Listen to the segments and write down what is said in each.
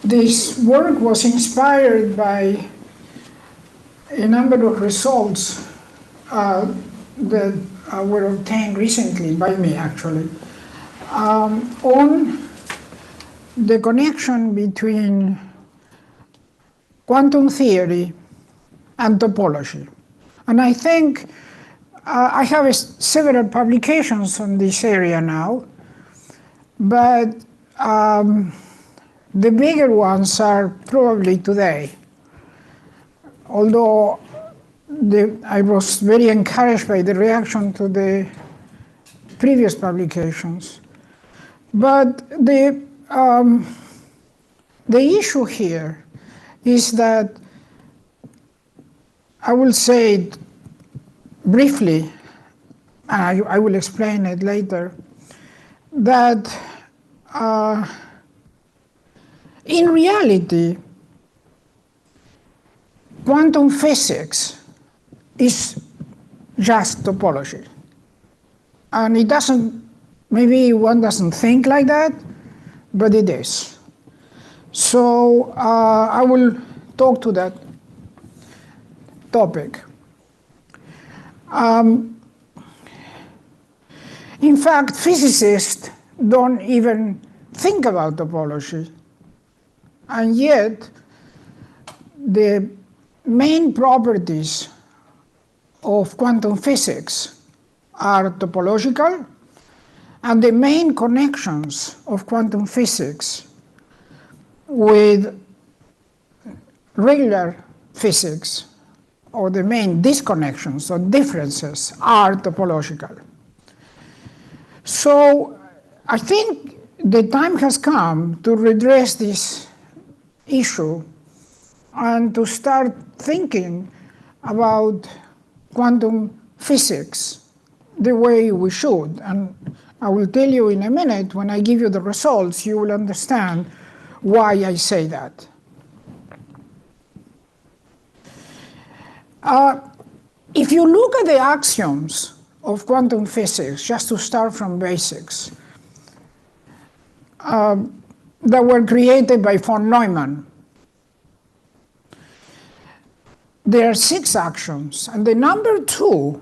This work was inspired by a number of results that were obtained recently by me, actually, on the connection between quantum theory and topology. And I think I have several publications on this area now, but the bigger ones are probably today. Although I was very encouraged by the reaction to the previous publications. But the issue here is that, I will say it briefly, and I will explain it later, that in reality, quantum physics is just topology. And it doesn't, maybe one doesn't think like that, but it is. So I will talk to that topic. In fact, physicists don't even think about topology. And yet, the main properties of quantum physics are topological, and the main connections of quantum physics with regular physics, or the main disconnections or differences, are topological. So I think the time has come to redress this issue and to start thinking about quantum physics the way we should. And I will tell you in a minute, when I give you the results, you will understand why I say that. If you look at the axioms of quantum physics, just to start from basics, that were created by von Neumann, there are 6 axioms, and the number 2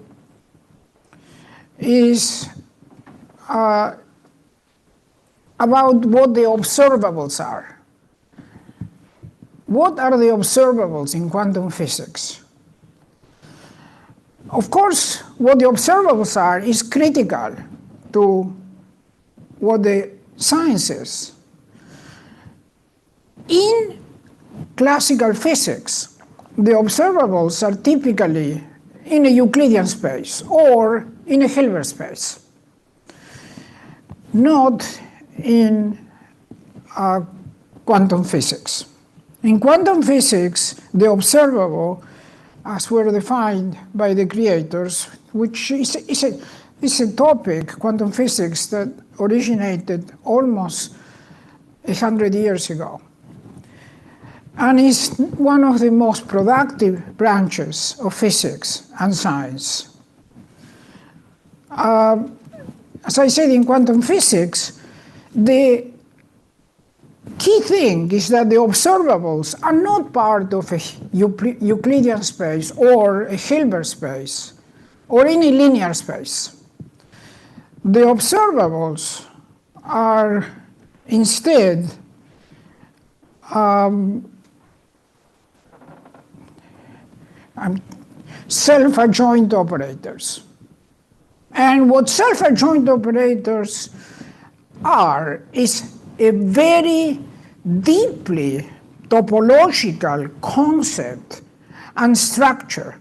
is about what the observables are. What are the observables in quantum physics? Of course, what the observables are is critical to what the science is. In classical physics, the observables are typically in a Euclidean space or in a Hilbert space, not in quantum physics. In quantum physics, the observable, as were defined by the creators, which is a topic, quantum physics, that originated almost 100 years ago, and is one of the most productive branches of physics and science. As I said, in quantum physics, the key thing is that the observables are not part of a Euclidean space or a Hilbert space or any linear space. The observables are instead self-adjoint operators. And what self-adjoint operators are is a very deeply topological concept and structure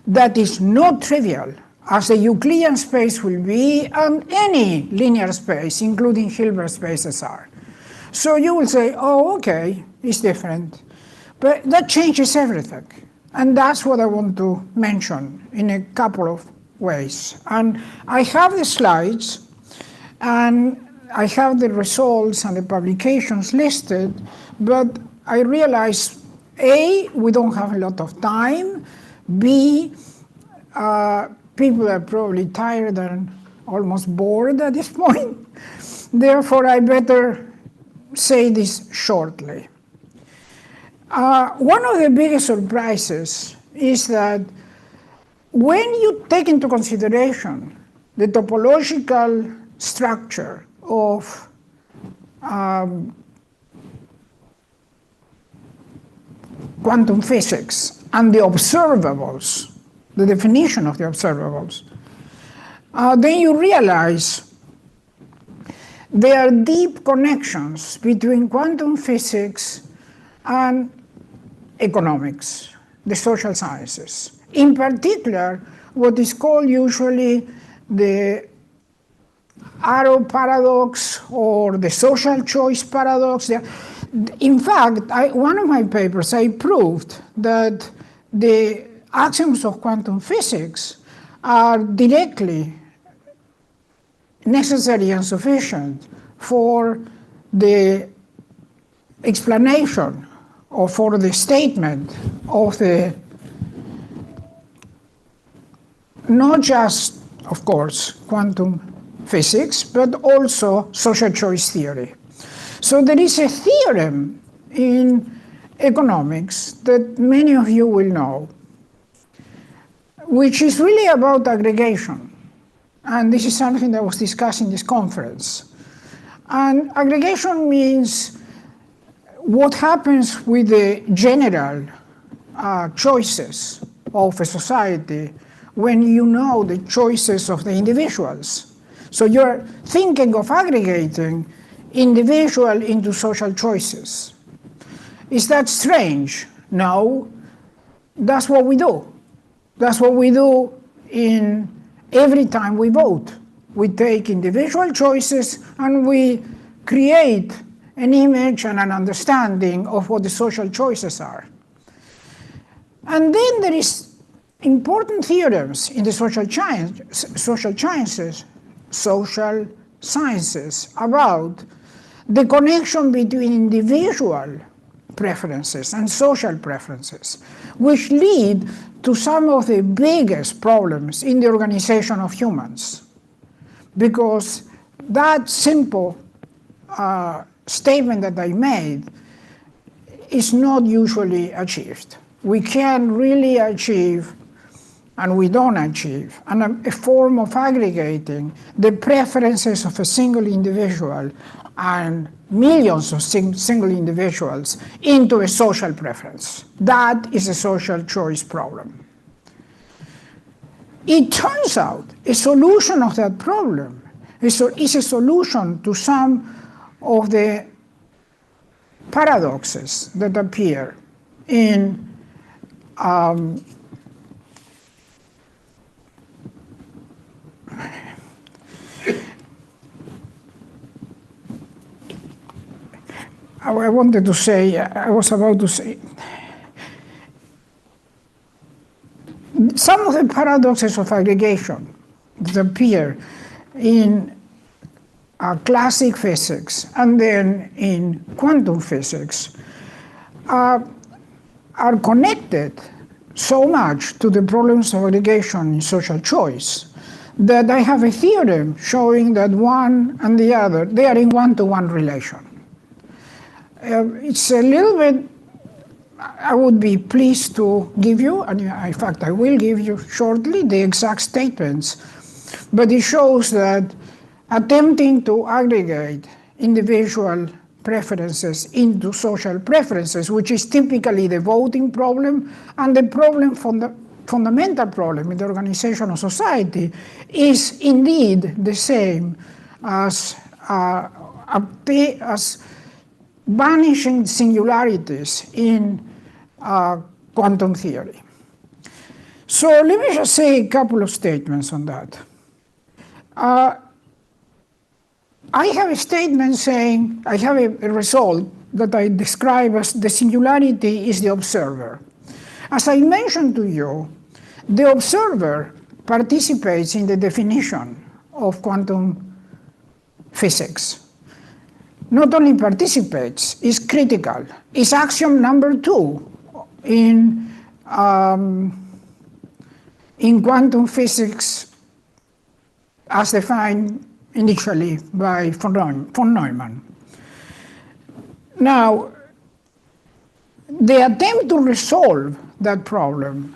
that is not trivial, as a Euclidean space will be, and any linear space, including Hilbert spaces, are. So you will say, oh, okay, it's different. But that changes everything. And that's what I want to mention in a couple of ways. And I have the slides, and I have the results and the publications listed, but I realize, A, we don't have a lot of time, B, people are probably tired and almost bored at this point. Therefore, I better say this shortly. One of the biggest surprises is that when you take into consideration the topological structure of quantum physics and the observables, the definition of the observables, then you realize there are deep connections between quantum physics and economics, the social sciences. In particular, what is called usually the arrow paradox or the social choice paradox. In fact, one of my papers, I proved that the axioms of quantum physics are directly necessary and sufficient for the explanation or for the statement of the, not just, of course, quantum physics, but also social choice theory. So there is a theorem in economics that many of you will know, which is really about aggregation. And this is something that was discussed in this conference. And aggregation means what happens with the general choices of a society when you know the choices of the individuals. So you're thinking of aggregating individual into social choices. Is that strange? No. That's what we do. That's what we do in every time we vote. We take individual choices and we create an image and an understanding of what the social choices are. And then there is important theorems in the social sciences about the connection between individual preferences and social preferences, which lead to some of the biggest problems in the organization of humans. Because that simple statement that I made is not usually achieved. We can really achieve, and we don't achieve, a form of aggregating the preferences of a single individual and millions of single individuals into a social preference. That is a social choice problem. It turns out a solution of that problem is a solution to some of the paradoxes that appear in I wanted to say, I was about to say, some of the paradoxes of aggregation that appear in classic physics and then in quantum physics are connected so much to the problems of aggregation in social choice that I have a theorem showing that one and the other, they are in one-to-one relation. It's a little bit, I would be pleased to give you, and in fact I will give you shortly the exact statements, but it shows that attempting to aggregate individual preferences into social preferences, which is typically the voting problem and the problem fundamental problem in the organization of society, is indeed the same as vanishing singularities in quantum theory. So let me just say a couple of statements on that. I have a statement saying, I have a result that I describe as the singularity is the observer. As I mentioned to you, the observer participates in the definition of quantum physics. Not only participates, is critical. Is axiom number 2 in quantum physics as defined initially by von Neumann. Now, the attempt to resolve that problem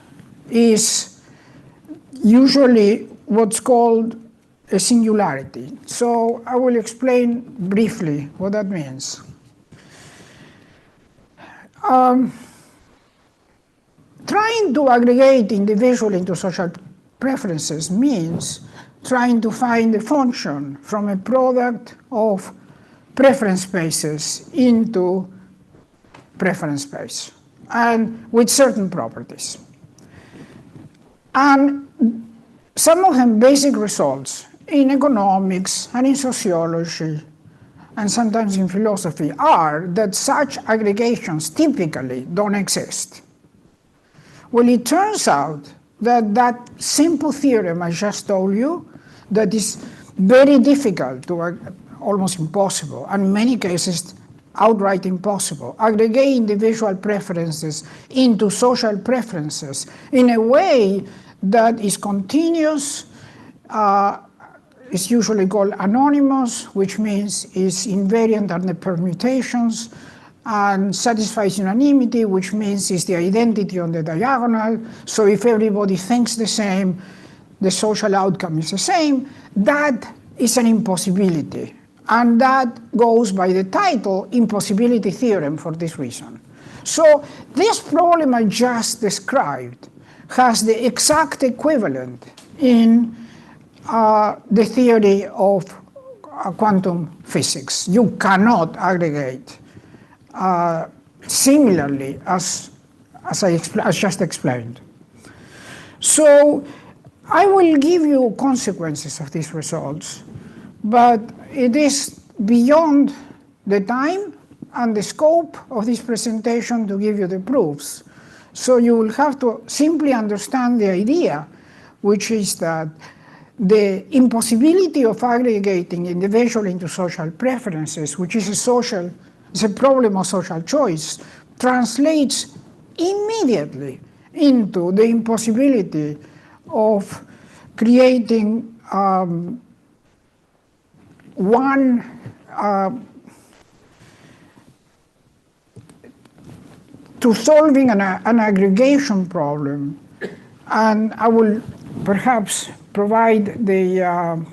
is usually what's called a singularity. So I will explain briefly what that means. Trying to aggregate individual into social preferences means trying to find a function from a product of preference spaces into preference space, and with certain properties. And some of them basic results in economics and in sociology and sometimes in philosophy are that such aggregations typically don't exist. Well, it turns out that that simple theorem I just told you, that is very difficult to, almost impossible, and in many cases outright impossible, aggregate individual preferences into social preferences in a way that is continuous, is usually called anonymous, which means is invariant under permutations, and satisfies unanimity, which means is the identity on the diagonal. So if everybody thinks the same, the social outcome is the same. That is an impossibility. And that goes by the title, impossibility theorem, for this reason. So this problem I just described has the exact equivalent in the theory of quantum physics. You cannot aggregate similarly as I just explained. So I will give you consequences of these results, but it is beyond the time and the scope of this presentation to give you the proofs. So you will have to simply understand the idea, which is that the impossibility of aggregating individual into social preferences, which is a problem of social choice, translates immediately into the impossibility of creating to solving an aggregation problem. And I will perhaps provide the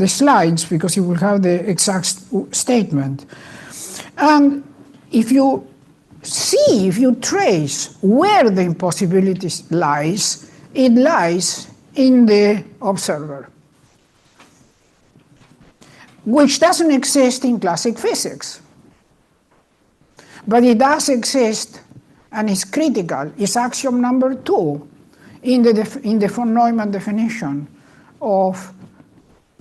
slides because you will have the exact statement. And if you trace where the impossibility lies, it lies in the observer, which doesn't exist in classic physics. But it does exist, and is critical. It's axiom number 2 in the von Neumann definition of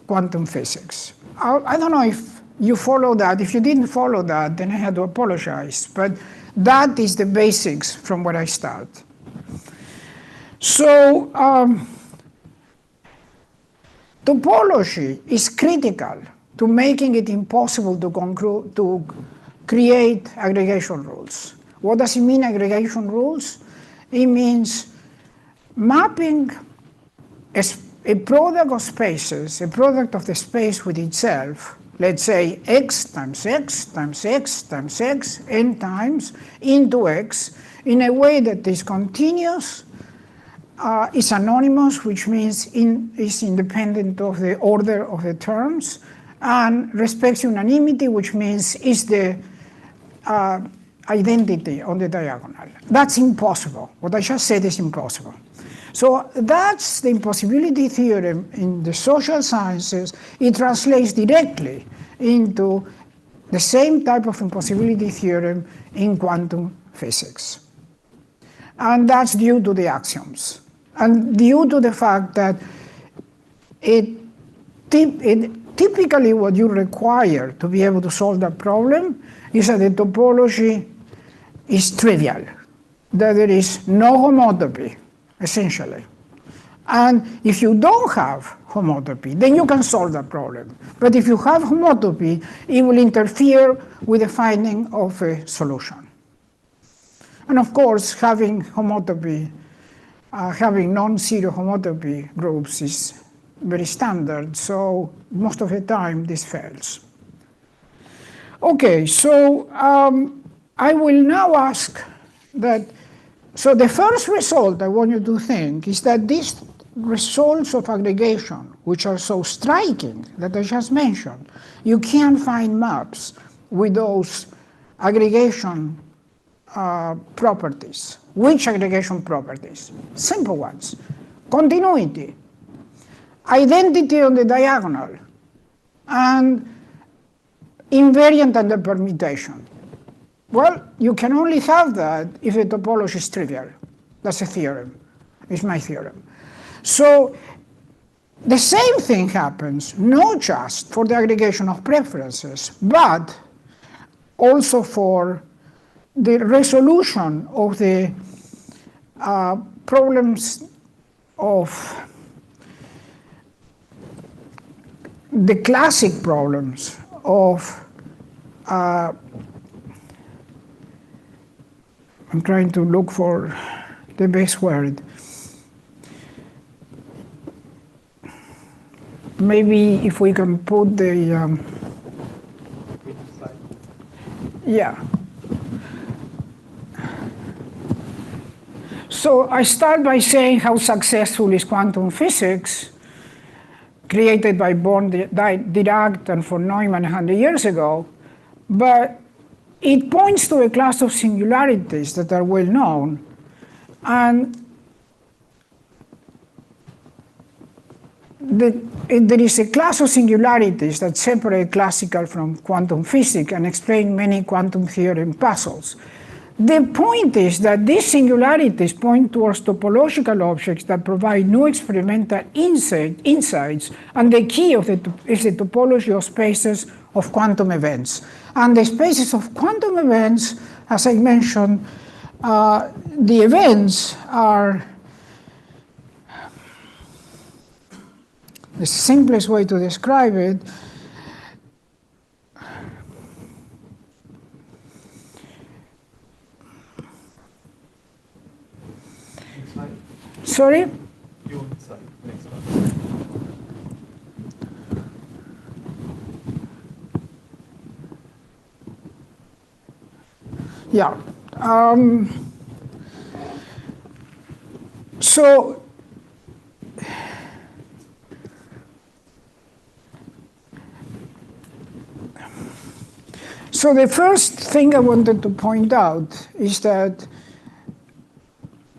quantum physics. I don't know if you follow that. If you didn't follow that, then I had to apologize. But that is the basics from where I start. So topology is critical to making it impossible to create aggregation rules. What does it mean, aggregation rules? It means mapping a product of spaces, a product of the space with itself, let's say x times x times x times x n times into x, in a way that is continuous, is anonymous, which means is independent of the order of the terms, and respects unanimity, which means is the identity on the diagonal. That's impossible. What I just said is impossible. So that's the impossibility theorem in the social sciences. It translates directly into the same type of impossibility theorem in quantum physics. And that's due to the axioms, and due to the fact that typically what you require to be able to solve that problem is that the topology is trivial, that there is no homotopy, essentially. And if you don't have homotopy, then you can solve that problem. But if you have homotopy, it will interfere with the finding of a solution. And of course, having homotopy, having non-zero homotopy groups is very standard, so most of the time this fails. Okay, so I will now ask that, so the first result I want you to think is that these results of aggregation, which are so striking that I just mentioned, you can't find maps with those aggregation properties. Which aggregation properties? Simple ones. Continuity, identity on the diagonal, and invariant under permutation. Well, you can only have that if the topology is trivial. That's a theorem. It's my theorem. So the same thing happens not just for the aggregation of preferences, but also for the resolution of the problems of the classic problems of I'm trying to look for the best word. Maybe if we can put the yeah. So I start by saying how successful is quantum physics, created by Born, Dirac, and von Neumann 100 years ago, but it points to a class of singularities that are well known, and there is a class of singularities that separate classical from quantum physics and explain many quantum theorem puzzles. The point is that these singularities point towards topological objects that provide new experimental insights, and the key is the topology of spaces of quantum events. And the spaces of quantum events, as I mentioned, the events are the simplest way to describe it. Sorry? You inside. Next one. Yeah. So the first thing I wanted to point out is that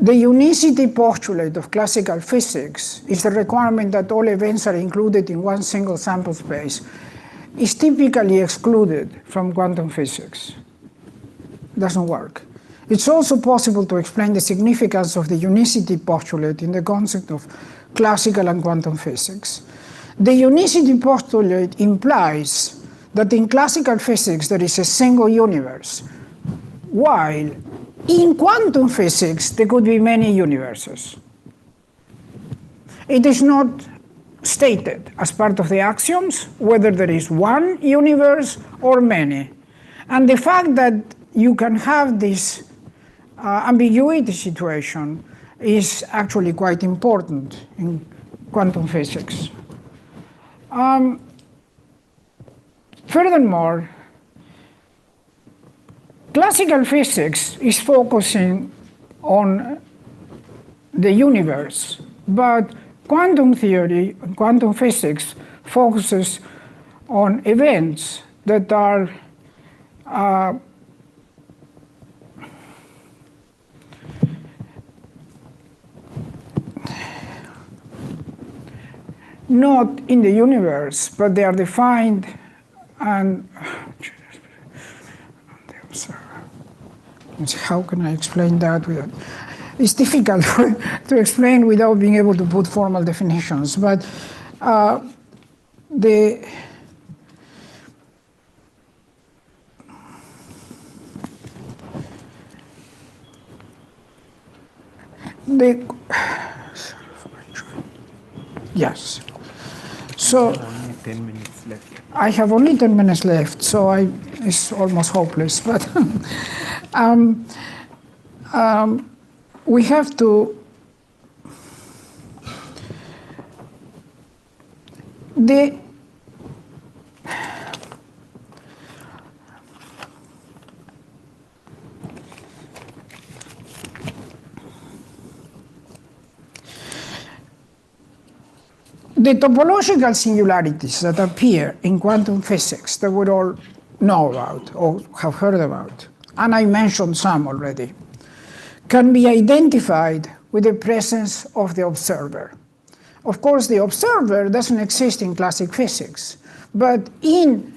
the unicity postulate of classical physics is the requirement that all events are included in one single sample space is typically excluded from quantum physics. Doesn't work. It's also possible to explain the significance of the unicity postulate in the concept of classical and quantum physics. The unicity postulate implies that in classical physics there is a single universe, while in quantum physics there could be many universes. It is not stated as part of the axioms whether there is one universe or many. And the fact that you can have this ambiguity situation is actually quite important in quantum physics. Furthermore, classical physics is focusing on the universe, but quantum theory, quantum physics, focuses on events that are not in the universe, but they are defined and how can I explain that? It's difficult to explain without being able to put formal definitions, but the yes. So only 10 minutes left. I have only 10 minutes left, so it's almost hopeless. But we have to. the topological singularities that appear in quantum physics that we all know about or have heard about, and I mentioned some already, can be identified with the presence of the observer. Of course, the observer doesn't exist in classic physics, but in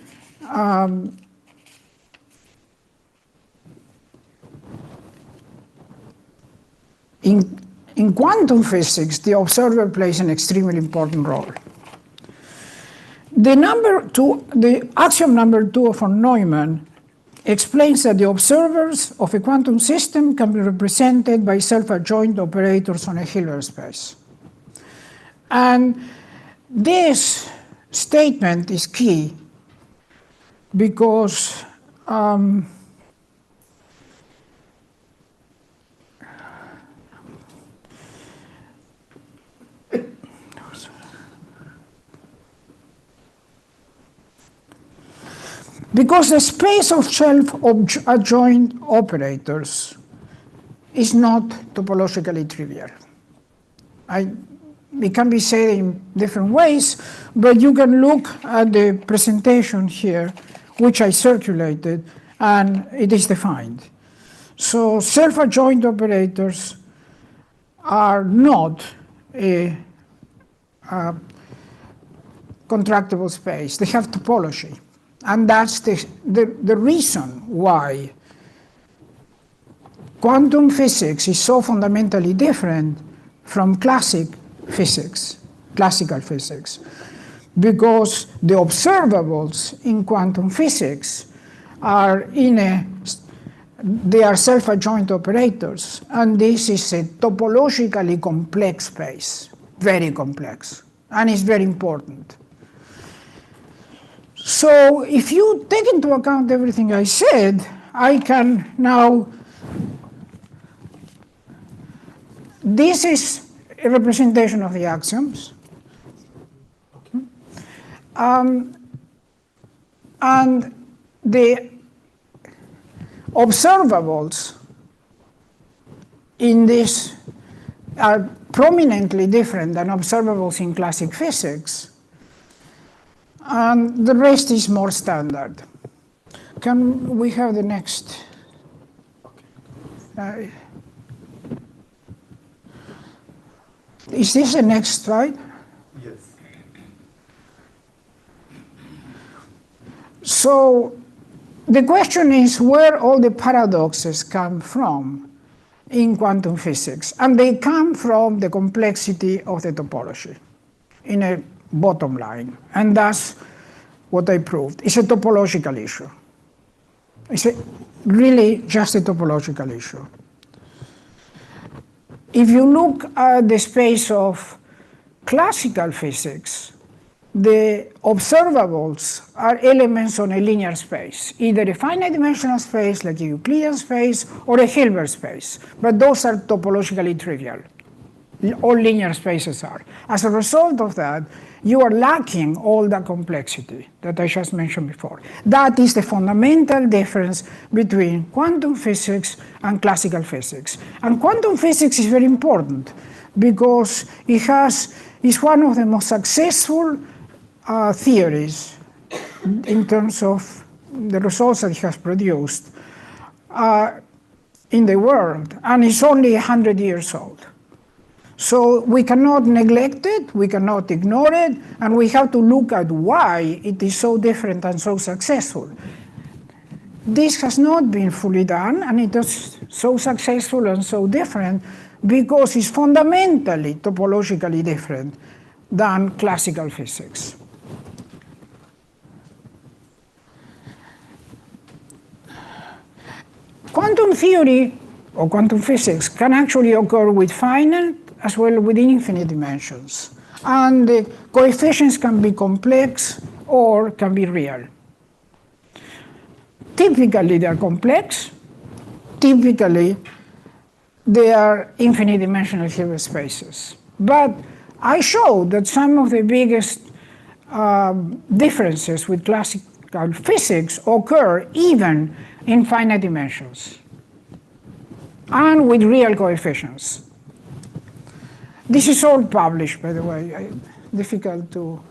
quantum physics, the observer plays an extremely important role. The axiom number 2 von Neumann explains that the observers of a quantum system can be represented by self-adjoint operators on a Hilbert space. And this statement is key because the space of self-adjoint operators is not topologically trivial. It can be said in different ways, but you can look at the presentation here, which I circulated, and it is defined. So self-adjoint operators are not a contractible space. They have topology. And that's the reason why quantum physics is so fundamentally different from classical physics, because the observables in quantum physics are they are self-adjoint operators, and this is a topologically complex space, very complex, and it's very important. So if you take into account everything I said, I can now, this is a representation of the axioms. And the observables in this are prominently different than observables in classic physics. And the rest is more standard. Can we have the next? Is this the next slide? Yes. So the question is where all the paradoxes come from in quantum physics. And they come from the complexity of the topology in a bottom line. And that's what I proved. It's a topological issue. It's really just a topological issue. If you look at the space of classical physics, the observables are elements on a linear space, either a finite dimensional space like a Euclidean space or a Hilbert space, but those are topologically trivial. All linear spaces are. As a result of that, you are lacking all the complexity that I just mentioned before. That is the fundamental difference between quantum physics and classical physics. And quantum physics is very important because it's one of the most successful theories in terms of the results that it has produced in the world, and it's only 100 years old. So we cannot neglect it, we cannot ignore it, and we have to look at why it is so different and so successful. This has not been fully done, and it is so successful and so different because it's fundamentally topologically different than classical physics. Quantum theory or quantum physics can actually occur with finite as well with infinite dimensions. And the coefficients can be complex or can be real. Typically, they are complex. Typically, they are infinite dimensional Hilbert spaces. But I showed that some of the biggest differences with classical physics occur even in finite dimensions and with real coefficients. This is all published, by the way. difficult to.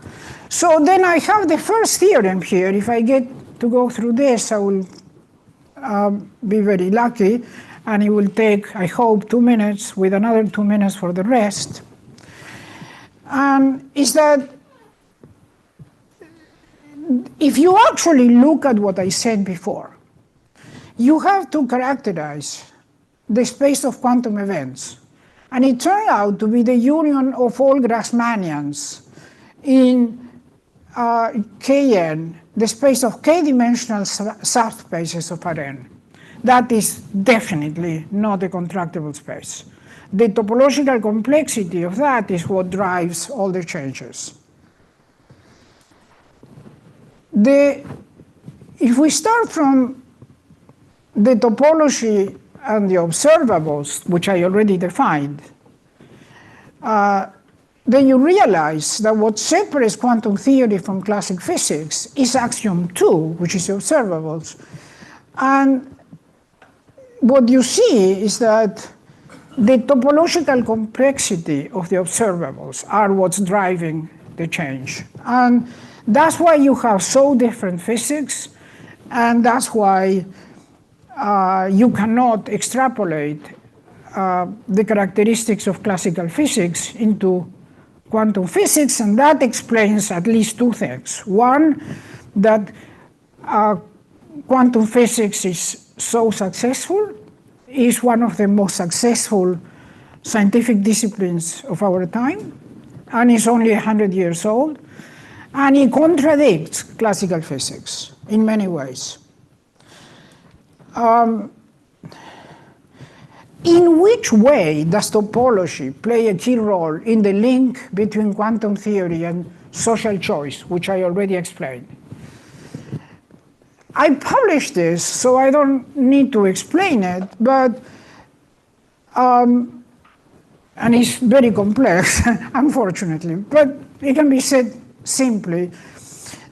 So then I have the first theorem here. If I get to go through this, I will be very lucky, and it will take, I hope, 2 minutes with another 2 minutes for the rest. And is that if you actually look at what I said before, you have to characterize the space of quantum events. And it turned out to be the union of all Grassmannians in Kn, the space of k-dimensional subspaces of Rn. That is definitely not a contractible space. The topological complexity of that is what drives all the changes. If we start from the topology and the observables, which I already defined, then you realize that what separates quantum theory from classic physics is axiom 2, which is the observables. And what you see is that the topological complexity of the observables are what's driving the change. And that's why you have so different physics, and that's why you cannot extrapolate the characteristics of classical physics into quantum physics, and that explains at least two things. One, that quantum physics is so successful, is one of the most successful scientific disciplines of our time, and is only 100 years old, and it contradicts classical physics in many ways. In which way does topology play a key role in the link between quantum theory and social choice, which I already explained? I published this, so I don't need to explain it, but and it's very complex, unfortunately, but it can be said simply.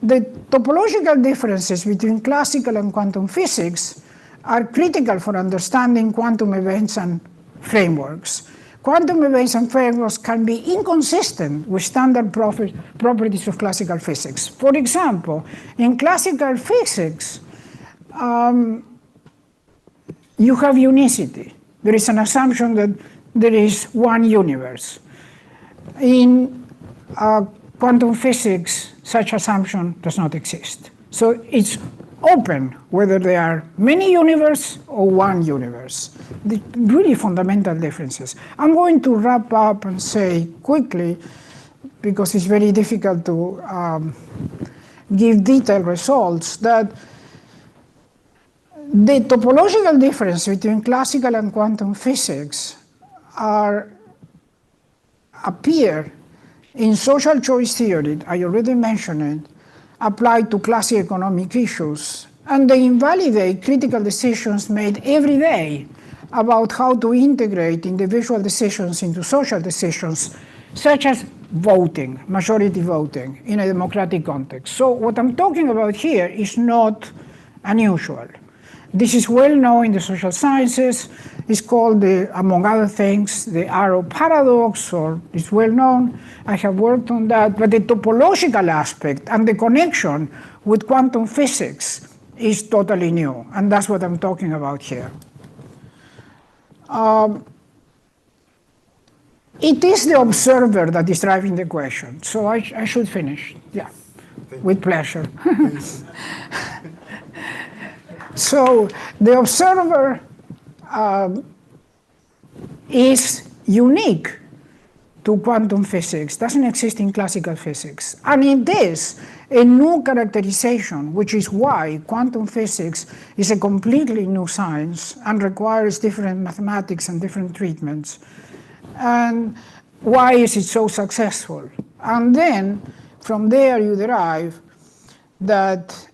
The topological differences between classical and quantum physics are critical for understanding quantum events and frameworks. Quantum events and frameworks can be inconsistent with standard properties of classical physics. For example, in classical physics, you have unicity. There is an assumption that there is one universe. In quantum physics, such assumption does not exist. So it's open whether there are many universes or one universe. The really fundamental differences. I'm going to wrap up and say quickly, because it's very difficult to give detailed results, that the topological difference between classical and quantum physics appear in social choice theory, I already mentioned it, applied to classic economic issues, and they invalidate critical decisions made every day about how to integrate individual decisions into social decisions, such as voting, majority voting, in a democratic context. So what I'm talking about here is not unusual. This is well known in the social sciences. It's called, among other things, the arrow paradox, or it's well known. I have worked on that. But the topological aspect and the connection with quantum physics is totally new. And that's what I'm talking about here. It is the observer that is driving the question. So I should finish. Yeah, with pleasure. So the observer is unique to quantum physics, doesn't exist in classical physics. And it is a new characterization, which is why quantum physics is a completely new science and requires different mathematics and different treatments. And why is it so successful? And then from there you derive that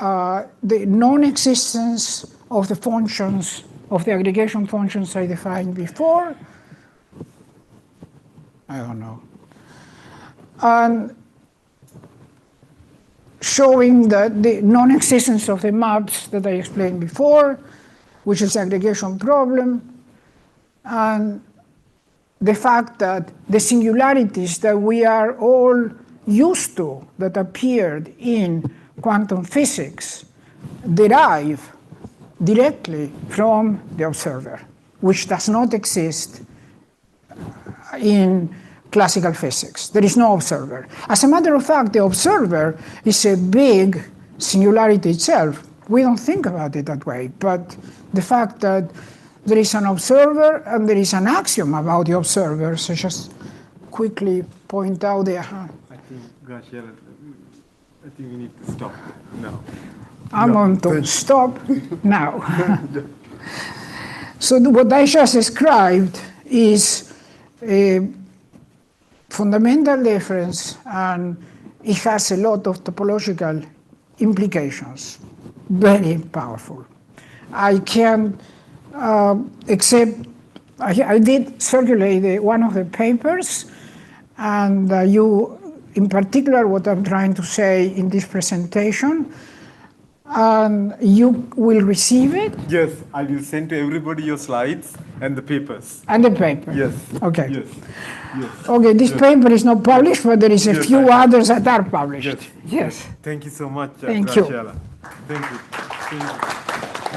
the non-existence of the functions, of the aggregation functions I defined before, I don't know, and showing that the non-existence of the maps that I explained before, which is the aggregation problem, and the fact that the singularities that we are all used to that appeared in quantum physics derive directly from the observer, which does not exist in classical physics. There is no observer. As a matter of fact, the observer is a big singularity itself. We don't think about it that way, but the fact that there is an observer and there is an axiom about the observer, so just quickly point out there. I think, Graciela, I think we need to stop now. I'm going to stop now. So what I just described is a fundamental difference, and it has a lot of topological implications, very powerful. I can except I did circulate one of the papers, and you, in particular, what I'm trying to say in this presentation, and you will receive it? Yes, I will send to everybody your slides and the papers. And the paper? Yes. Okay. Yes. Yes. Okay, this paper is not published, but there is a few others that are published. Yes. Yes. Thank you so much, Thank you. Graciela. Thank you. Thank you.